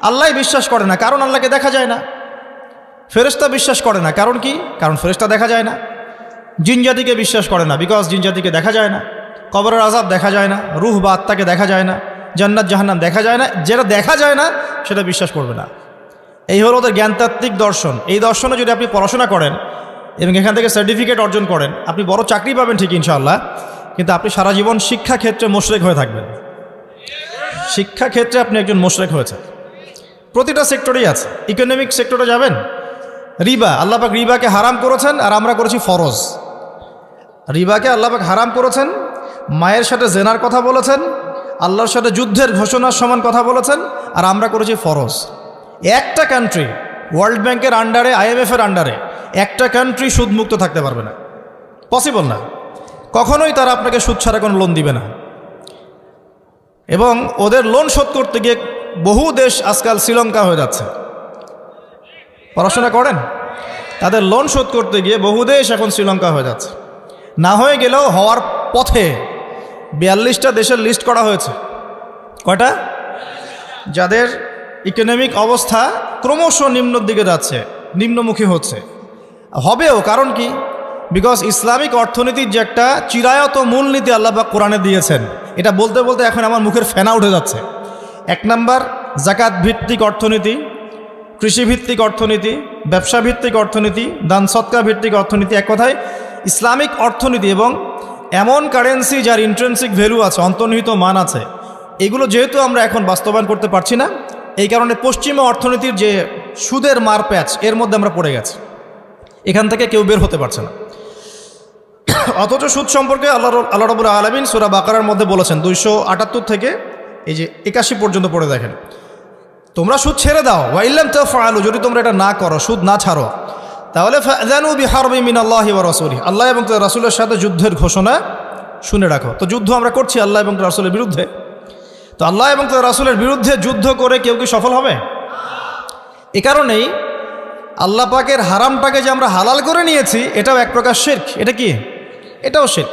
আল্লাহ বিশ্বাস করে না, কারণ আল্লাহকে দেখা যায় না। ফেরেশতা বিশ্বাস করে না, কারণ কি? কারণ ফেরেশতা দেখা যায় না। জিনজাতিকে বিশ্বাস করে না, বিকজ জিনজাতিকে দেখা যায় না। কবরের আযাব দেখা যায় না, রূহ বা আত্মাকে দেখা যায় না, জান্নাত জাহান্নাম দেখা যায় না। যেটা দেখা যায় না সেটা বিশ্বাস করবে না। এই হলো ওদের জ্ঞানতাত্ত্বিক দর্শন। এই দর্শনে যদি আপনি পড়াশোনা করেন এবং এখান থেকে সার্টিফিকেট অর্জন করেন, আপনি বড় চাকরি পাবেন ঠিক ইনশাআল্লাহ, কিন্তু আপনি সারা জীবন শিক্ষাক্ষেত্রে মুশরিক হয়ে থাকবেন। শিক্ষাক্ষেত্রে আপনি একজন মুশরিক হয়েছেন। প্রতিটা সেক্টরেই আছে। ইকোনমিক সেক্টরে যাবেন, রিবা, আল্লাহ পাক রিবাকে হারাম করেছেন আর আমরা করেছি ফরজ। রিবাকে আল্লাহ পাক হারাম করেছেন, মায়ের সাথে জেনার কথা বলেছেন, আল্লাহর সাথে যুদ্ধের ঘোষণার সমান কথা বলেছেন, আর আমরা করেছি ফরজ। একটা কান্ট্রি ওয়ার্ল্ড ব্যাংকের আন্ডারে, IMF-এর আন্ডারে একটা কান্ট্রি সুদমুক্ত থাকতে পারবে না, পসিবল না। কখনোই তারা আপনাকে সুদ ছাড়া কোনো লোন দিবে না। এবং ওদের লোন শোধ করতে গিয়ে বহু দেশ আজকাল শ্রীলঙ্কা হয়ে যাচ্ছে। পড়াশোনা করেন, তাদের লোন শোধ করতে গিয়ে বহু দেশ এখন শ্রীলঙ্কা হয়ে যাচ্ছে। না হয়ে গেলেও হওয়ার পথে 42টা দেশের লিস্ট করা হয়েছে। কয়টা? যাদের ইকোনমিক অবস্থা ক্রমশ নিম্নের দিকে যাচ্ছে, নিম্নমুখী হচ্ছে, হবেও। কারণ কি? বিকজ ইসলামিক অর্থনীতির যে একটা চিরায়ত মূলনীতি আল্লাহ পাক কোরআনে দিয়েছেন, এটা বলতে বলতে এখন আমার মুখের ফেনা উঠে যাচ্ছে। 1 নাম্বার জাকাত ভিত্তিক অর্থনীতি, কৃষিভিত্তিক অর্থনীতি, ব্যবসা ভিত্তিক অর্থনীতি, দান সৎকা ভিত্তিক অর্থনীতি। এক কথায় ইসলামিক অর্থনীতি এবং এমন কারেন্সি যার ইন্ট্রেন্সিক ভ্যালু আছে, অন্তর্নিহিত মান আছে, এগুলো যেহেতু আমরা এখন বাস্তবায়ন করতে পারছি না, এই কারণে পশ্চিমা অর্থনীতির যে সুদের মার প্যাচ, এর মধ্যে আমরা পড়ে গেছি। এখান থেকে কেউ বের হতে পারছে না। অথচ সুদ সম্পর্কে আল্লাহ রাব্বুল আলামিন সূরা বাকারার মধ্যে বলেছেন 278 থেকে এই যে 81 পর্যন্ত পড়ে দেখেন, তোমরা সুদ ছেড়ে দাও। ওয়া ইল্লাম তাফআলু, যদি তোমরা এটা না করো, সুদ না ছাড়ো, তাহলে ফাযানু বিহারবিন মিনাল্লাহি ওয়া রাসূলিহি, আল্লাহ এবং তার রাসূলের সাথে যুদ্ধের ঘোষণা শুনে রাখো। তো যুদ্ধ আমরা করছি আল্লাহ এবং তার রাসূলের বিরুদ্ধে। তো আল্লাহ এবং তার রাসূলের বিরুদ্ধে যুদ্ধ করে কেউ কি সফল হবে? এ কারণেই আল্লাহ পাকের হারামটাকে যে আমরা হালাল করে নিয়েছি, এটাও এক প্রকার শিরক। এটা কি? এটাও শিরক।